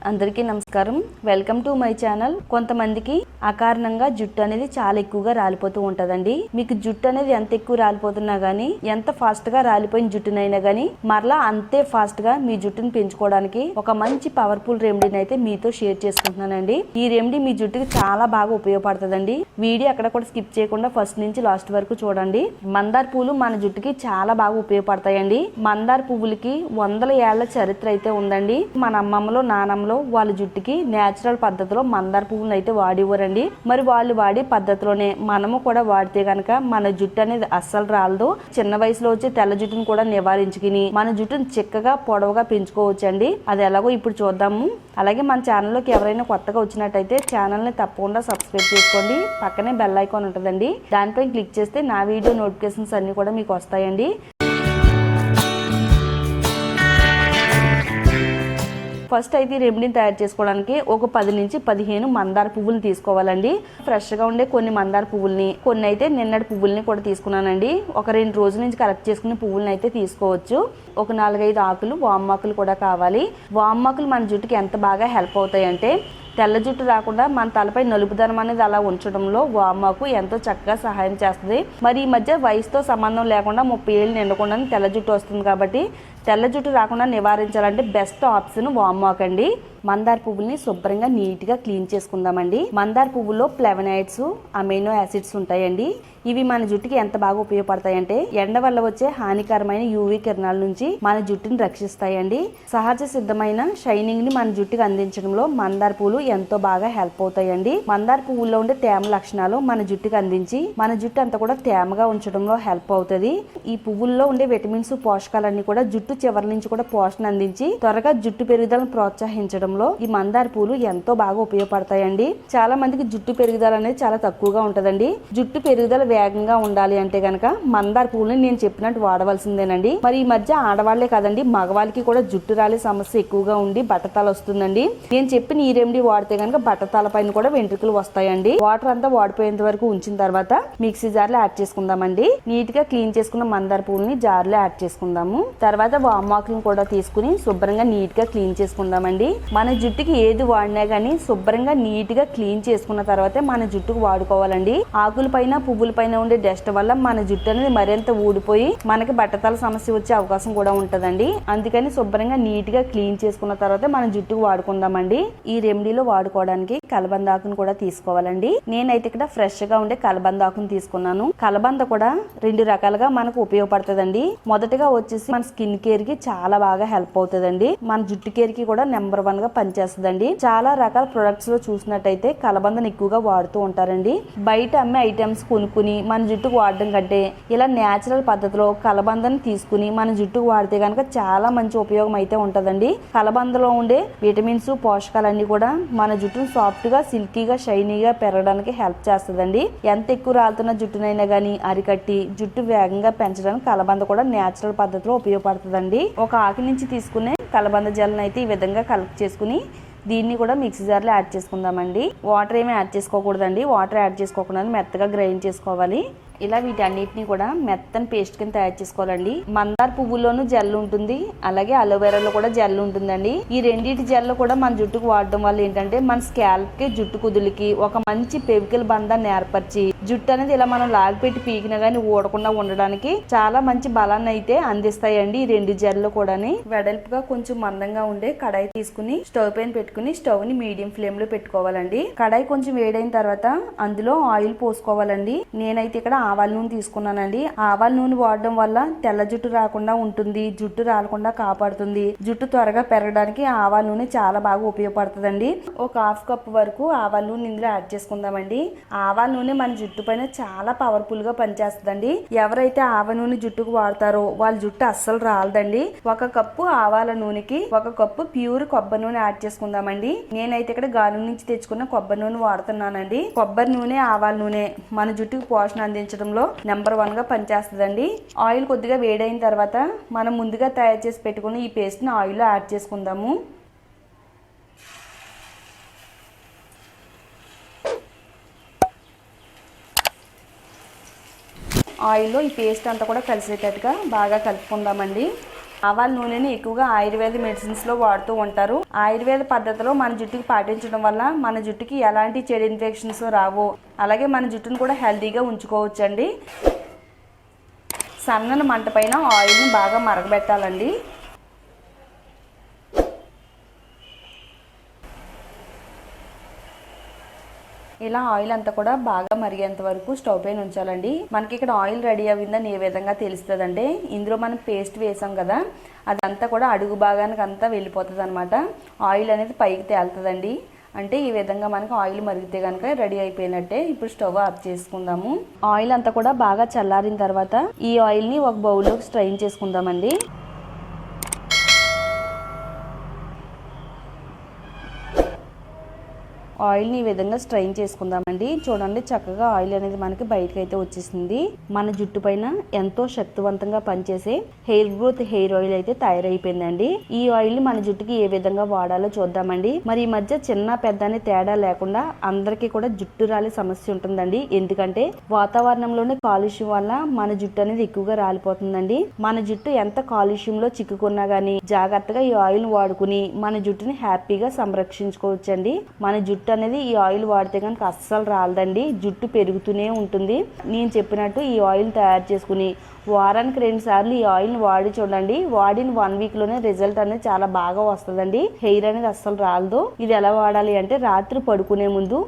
అందరికీ నమస్కారం. Welcome to my channel. కొంతమందికి అకారణంగా జుట్టు అనేది చాలా ఎక్కువగా రాలిపోతూ ఉంటదండి. మీకు జుట్టు అనేది ఎంత ఎక్కువ రాలిపోతున్నా గానీ, ఎంత ఫాస్ట్ గా రాలిపోయిన జుట్టునైనా గానీ మరలా అంతే ఫాస్ట్ గా మీ జుట్టుని పెంచుకోవడానికి ఒక మంచి పవర్ఫుల్ రెమెడీని అయితే మీతో షేర్ చేసుకుంటున్నానండి. ఈ రెమెడీ మీ జుట్టుకి చాలా బాగా ఉపయోగపడుతుందండి. వీడియో అక్కడ కూడా స్కిప్ చేయకుండా ఫస్ట్ నుంచి లాస్ట్ వరకు చూడండి. మందార పూలు మన జుట్టుకి చాలా బాగా ఉపయోగపడతాయండి. మందార పువ్వులకి వందల ఏళ్ల చరిత్ర అయితే ఉందండి. మన అమ్మమ్మలో నానమ్మలో వాళ్ళ జుట్టుకి నేచురల్ పద్ధతిలో మందార పువ్వులను అయితే వాడివ్వరండి. మరి వాళ్ళు వాడే పద్ధతిలోనే మనము కూడా వాడితే గనక మన జుట్టు అనేది అస్సలు రాలదు. చిన్న వయసులో వచ్చే తెల్ల జుట్టును కూడా నివారించుకుని మన జుట్టును చిక్కగా పొడవుగా పెంచుకోవచ్చండి. అది ఎలాగో ఇప్పుడు చూద్దాము. అలాగే మన ఛానల్లోకి ఎవరైనా కొత్తగా వచ్చినట్టయితే ఛానల్ని తప్పకుండా సబ్స్క్రైబ్ చేసుకోండి. పక్కనే బెల్ ఐకాన్ ఉంటుందండి, దానిపై క్లిక్ చేస్తే నా వీడియో నోటిఫికేషన్స్ అన్ని కూడా మీకు వస్తాయండి. ఫస్ట్ అయితే రెమెడీని తయారు చేసుకోవడానికి ఒక 10 నుంచి 15 మందార పువ్వులు తీసుకోవాలండి. ఫ్రెష్గా ఉండే కొన్ని మందార పువ్వుల్ని, కొన్ని అయితే నిన్నటి పువ్వుల్ని కూడా తీసుకున్నానండి. ఒక 2 రోజుల నుంచి కలెక్ట్ చేసుకునే పువ్వుల్ని అయితే తీసుకోవచ్చు. ఒక 4-5 ఆకులు, వామాకులు కూడా కావాలి. వామాకులు మన జుట్టుకి ఎంత బాగా హెల్ప్ అవుతాయంటే, తెల్ల జుట్టు రాకుండా మన తలపై నలుపుదనం అనేది అలా ఉంచడంలో వామాకు ఎంతో చక్కగా సహాయం చేస్తుంది. మరి ఈ మధ్య వయసుతో సంబంధం లేకుండా 30 ఏళ్ళు నిండకుండా తెల్ల జుట్టు వస్తుంది కాబట్టి తెల్ల జుట్టు రాకుండా నివారించాలంటే బెస్ట్ ఆప్షన్ వామాకు అండి. మందార పువ్వుల్ని శుభ్రంగా నీట్గా క్లీన్ చేసుకుందామండి. మందార పువ్వులో ఫ్లేవనాయిడ్స్, అమైనో యాసిడ్స్ ఉంటాయండి. ఇవి మన జుట్టుకి ఎంత బాగా ఉపయోగపడతాయంటే, ఎండ వల్ల వచ్చే హానికరమైన యూవీ కిరణాల నుంచి మన జుట్టుని రక్షిస్తాయండి. సహజ సిద్ధమైన షైనింగ్ ని మన జుట్టుకి అందించడంలో మందార పువ్వులు ఎంతో బాగా హెల్ప్ అవుతాయండి. మందార పువ్వుల్లో ఉండే తేమ లక్షణాలు మన జుట్టుకి అందించి మన జుట్టు అంతా కూడా తేమగా ఉంచడంలో హెల్ప్ అవుతుంది. ఈ పువ్వుల్లో ఉండే విటమిన్స్, పోషకాలన్నీ కూడా జుట్టు చివరి నుంచి కూడా పోషణ అందించి త్వరగా జుట్టు పెరుగుదలను ప్రోత్సహించడంలో ఈ మందార పూలు ఎంతో బాగా ఉపయోగపడతాయండి. చాలా మందికి జుట్టు పెరుగుదల అనేది చాలా తక్కువగా ఉంటదండి. జుట్టు పెరుగుదల వేగంగా ఉండాలి అంటే గనక మందార పూలని నేను చెప్పినట్టు వాడవలసిందేనండి. మరి ఈ మధ్య ఆడవాళ్లే కాదండి, మగవాళ్ళకి కూడా జుట్టు రాలే సమస్య ఎక్కువగా ఉండి బట్టతల వస్తుందండి. నేను చెప్పిన ఈ రెమెడీ వాడితే గనక బట్టతల పైన కూడా వెంట్రుకలు వస్తాయండి. వాటర్ అంతా వాడిపోయేంత వరకు ఉంచిన తర్వాత మిక్సీ జార్లో యాడ్ చేసుకుందామండి. నీట్ గా క్లీన్ చేసుకున్న మందార పూలని జార్లో యాడ్ చేసుకుందాము. తర్వాత వామాకులను కూడా తీసుకుని శుభ్రంగా నీట్ గా క్లీన్ చేసుకుందామండి. మన జుట్టుకి ఏది వాడినా గానీ శుభ్రంగా నీట్ గా క్లీన్ చేసుకున్న తర్వాతే మన జుట్టుకు వాడుకోవాలండి. ఆకుల పైన, పువ్వుల పైన ఉండే డస్ట్ వల్ల మన జుట్టు అనేది మరింత ఊడిపోయి మనకి బట్టతల సమస్య వచ్చే అవకాశం కూడా ఉంటదండి. అందుకని శుభ్రంగా నీట్ గా క్లీన్ చేసుకున్న తర్వాత మన జుట్టుకు వాడుకుందామండి. ఈ రెమెడీలో వాడుకోవడానికి కలబంద ఆకును కూడా తీసుకోవాలండి. నేనైతే ఇక్కడ ఫ్రెష్ గా ఉండే కలబంద ఆకును తీసుకున్నాను. కలబంద కూడా 2 రకాలుగా మనకు ఉపయోగపడుతుందండి. మొదటిగా వచ్చేసి మన స్కిన్ కేర్ కి చాలా బాగా హెల్ప్ అవుతుందండి. మన జుట్టు కేర్ కి కూడా నెంబర్ 1 గా పనిచేస్తుందండి. చాలా రకాల ప్రొడక్ట్స్ లో చూసినట్టయితే కలబందను ఎక్కువగా వాడుతూ ఉంటారండి. బయట అమ్మే ఐటమ్స్ కొనుక్కుని మన జుట్టుకు వాడడం కంటే ఇలా నేచురల్ పద్ధతిలో కలబందను తీసుకుని మన జుట్టుకు వాడితే కనుక చాలా మంచి ఉపయోగం అయితే ఉంటదండి. కలబందలో ఉండే విటమిన్స్, పోషకాలన్నీ కూడా మన జుట్టును సాఫ్ట్ గా, సిల్కీగా, షైనీగా పెరగడానికి హెల్ప్ చేస్తుందండి. ఎంత ఎక్కువ రాలుతున్న జుట్టునైనా గానీ అరికట్టి జుట్టు వేగంగా పెంచడానికి కలబంద కూడా నేచురల్ పద్ధతిలో ఉపయోగపడుతుందండి. ఒక ఆకు నుంచి తీసుకునే కలబంద జెల్ని అయితే ఈ విధంగా కలెక్ట్ చేసుకుని దీన్ని కూడా మిక్సీ జార్లో యాడ్ చేసుకుందామండి. వాటర్ ఏమీ యాడ్ చేసుకోకూడదండి. వాటర్ యాడ్ చేసుకోకుండా మెత్తగా గ్రైండ్ చేసుకోవాలి. ఇలా వీటన్నిటిని కూడా మెత్తని పేస్ట్ కింద తయారు చేసుకోవాలండి. మందార పువ్వుల్లోనూ జెల్ ఉంటుంది, అలాగే అలోవెరాలో కూడా జెల్ ఉంటుందండి. ఈ రెండింటి జెల్ కూడా మన జుట్టుకు వాడడం వల్ల ఏంటంటే మన స్కాల్ప్ కి, జుట్టు కుదులకి ఒక మంచి పెవికల్ బంధాన్ని ఏర్పరిచి జుట్టు అనేది ఇలా మనం లాగిపెట్టి పీకినా గానీ ఊడకుండా ఉండడానికి చాలా మంచి బలాన్ని అయితే అందిస్తాయండి ఈ 2 జెల్ కూడాని. వెడల్పుగా కొంచెం మందంగా ఉండే కడాయి తీసుకుని స్టవ్ పైన పెట్టుకుని స్టవ్ ని మీడియం ఫ్లేమ్ లో పెట్టుకోవాలండి. కడాయి కొంచెం వేడైన తర్వాత అందులో ఆయిల్ పోసుకోవాలండి. నేనైతే ఇక్కడ ఆవాల నూనె తీసుకున్నానండి. ఆవాల నూనె వాడడం వల్ల తెల్ల జుట్టు రాకుండా ఉంటుంది, జుట్టు రాలకుండా కాపాడుతుంది. జుట్టు త్వరగా పెరగడానికి ఆవాల నూనె చాలా బాగా ఉపయోగపడుతుందండి. ఒక 1/2 కప్ వరకు ఆవాల నూనె ఇందులో యాడ్ చేసుకుందామండి. ఆవాల నూనె మన జుట్టు పైన చాలా పవర్ఫుల్ గా పనిచేస్తుందండి. ఎవరైతే ఆవ నూనె జుట్టుకు వాడతారో వాళ్ళ జుట్టు అస్సలు రాలదండి. 1 కప్పు ఆవాల నూనెకి 1 కప్పు ప్యూర్ కొబ్బరి నూనె యాడ్ చేసుకుందామండి. నేనైతే ఇక్కడ గాను నుంచి తెచ్చుకున్న కొబ్బరి నూనె వాడుతున్నానండి. కొబ్బరి నూనె, ఆవాల నూనె మన జుట్టుకు పోషణ అందించడంలో నెంబర్ 1 గా పనిచేస్తుందండి. ఆయిల్ కొద్దిగా వేడైన తర్వాత మనం ముందుగా తయారు చేసి పెట్టుకుని ఈ పేస్ట్ ని ఆయిల్లో యాడ్ చేసుకుందాము. ఆయిల్లో ఈ పేస్ట్ అంతా కూడా కలిసేటట్టుగా బాగా కలుపుకుందామండి. ఆవాల నూనెని ఎక్కువగా ఆయుర్వేద మెడిసిన్స్లో వాడుతూ ఉంటారు. ఆయుర్వేద పద్ధతిలో మన జుట్టుకి పాటించడం వల్ల మన జుట్టుకి ఎలాంటి చెడు ఇన్ఫెక్షన్స్ రావు. అలాగే మన జుట్టును కూడా హెల్తీగా ఉంచుకోవచ్చండి. సన్నని మంట పైన ఆయిల్ని బాగా మరగబెట్టాలండి. ఇలా ఆయిల్ అంతా కూడా బాగా మరిగేంత వరకు స్టవ్ పైన ఉంచాలండి. మనకి ఇక్కడ ఆయిల్ రెడీ అయిందని ఏ విధంగా తెలుస్తుందంటే, ఇందులో మనం పేస్ట్ వేసాం కదా, అదంతా కూడా అడుగు భాగానికి అంతా వెళ్ళిపోతుంది అనమాట. ఆయిల్ అనేది పైకి తేలుతుందండి. అంటే ఈ విధంగా మనకు ఆయిల్ మరిగితే కనుక రెడీ అయిపోయినట్టే. ఇప్పుడు స్టవ్ ఆఫ్ చేసుకుందాము. ఆయిల్ అంతా కూడా బాగా చల్లారిన తర్వాత ఈ ఆయిల్ని ఒక బౌల్లోకి స్ట్రైన్ చేసుకుందామండి. ఆయిల్ని ఈ విధంగా స్ట్రైన్ చేసుకుందామండి. చూడండి, చక్కగా ఆయిల్ అనేది మనకి బయటకు అయితే వచ్చేసింది. మన జుట్టు పైన ఎంతో శక్తివంతంగా పనిచేసే హెయిర్ గ్రోత్ హెయిర్ ఆయిల్ అయితే తయారైపోయిందండి. ఈ ఆయిల్ ని మన జుట్టుకి ఏ విధంగా వాడాలో చూద్దామండి. మరి ఈ మధ్య చిన్న పెద్ద అనే తేడా లేకుండా అందరికీ కూడా జుట్టు రాలే సమస్య ఉంటుందండి. ఎందుకంటే వాతావరణంలోనే కాలుష్యం వల్ల మన జుట్టు అనేది ఎక్కువగా రాలిపోతుందండి. మన జుట్టు ఎంత కాలుష్యంలో చిక్కుకున్నా గానీ జాగ్రత్తగా ఈ ఆయిల్ వాడుకుని మన జుట్టుని హ్యాపీగా సంరక్షించుకోవచ్చండి. మన జుట్టు అనేది ఈ ఆయిల్ వాడితే కనుక అస్సలు రాలదండి. జుట్టు పెరుగుతూనే ఉంటుంది. నేను చెప్పినట్టు ఈ ఆయిల్ తయారు చేసుకుని వారానికి 2 సార్లు ఈ ఆయిల్ని వాడి చూడండి. వాడిన 1 వీక్లోనే రిజల్ట్ అనేది చాలా బాగా వస్తుందండి. హెయిర్ అనేది అస్సలు రాలదు. ఇది ఎలా వాడాలి అంటే, రాత్రి పడుకునే ముందు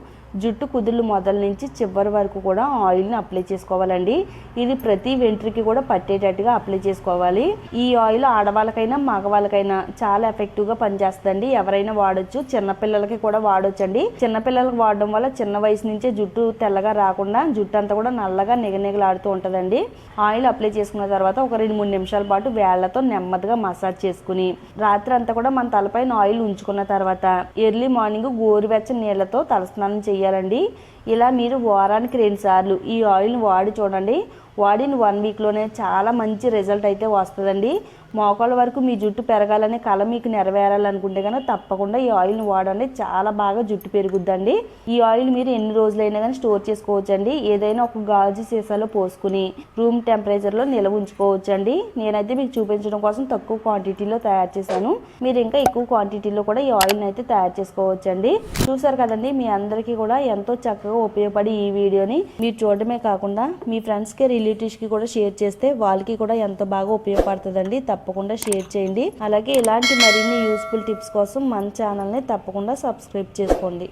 జుట్టు కుదుళ్ళు మొదల నుంచి చివరి వరకు కూడా ఆయిల్ని అప్లై చేసుకోవాలండి. ఇది ప్రతి వెంట్రుకి కూడా పట్టేటట్టుగా అప్లై చేసుకోవాలి. ఈ ఆయిల్ ఆడవాళ్ళకైనా మగవాళ్ళకైనా చాలా ఎఫెక్టివ్గా పనిచేస్తుందండి. ఎవరైనా వాడొచ్చు. చిన్నపిల్లలకి కూడా వాడొచ్చండి. చిన్నపిల్లలకు వాడడం వల్ల చిన్న వయసు నుంచే జుట్టు తెల్లగా రాకుండా జుట్టు అంతా కూడా నల్లగా నిగనిగలాడుతూ ఉంటుందండి. ఆయిల్ అప్లై చేసుకున్న తర్వాత ఒక 2-3 నిమిషాల పాటు వేళ్లతో నెమ్మదిగా మసాజ్ చేసుకుని రాత్రి అంతా కూడా మన తలపైన ఆయిల్ ఉంచుకున్న తర్వాత ఎర్లీ మార్నింగ్ గోరువెచ్చని నీళ్లతో తలస్నానం చేయాలండి. ఇలా మీరు వారానికి 2 సార్లు ఈ ఆయిల్ని వాడి చూడండి. వాడిన 1 వీక్లోనే చాలా మంచి రిజల్ట్ అయితే వస్తుందండి. మోకాళ్ళ వరకు మీ జుట్టు పెరగాలనే కళ మీకు నెరవేరాలనుకుంటే కనుక తప్పకుండా ఈ ఆయిల్ని వాడండి. చాలా బాగా జుట్టు పెరుగుద్దండి. ఈ ఆయిల్ మీరు ఎన్ని రోజులైనా కానీ స్టోర్ చేసుకోవచ్చండి. ఏదైనా ఒక గాజు సీసాలో పోసుకుని రూమ్ టెంపరేచర్లో నిల్వ ఉంచుకోవచ్చండి. నేనైతే మీకు చూపించడం కోసం తక్కువ క్వాంటిటీలో తయారు చేశాను. మీరు ఇంకా ఎక్కువ క్వాంటిటీలో కూడా ఈ ఆయిల్ని అయితే తయారు చేసుకోవచ్చండి. చూసారు కదండి, మీ అందరికీ కూడా ఎంతో చక్కగా ఉపయోగపడి ఈ వీడియోని మీరు చూడటమే కాకుండా మీ ఫ్రెండ్స్కి రిలేటివ్స్కి కూడా షేర్ చేస్తే వాళ్ళకి కూడా ఎంతో బాగా ఉపయోగపడుతుందండి. తప్పకుండా షేర్ చేయండి. అలాగే ఇలాంటి మరిన్ని యూస్ఫుల్ టిప్స్ కోసం మన ఛానల్ని తప్పకుండా సబ్స్క్రైబ్ చేసుకోండి.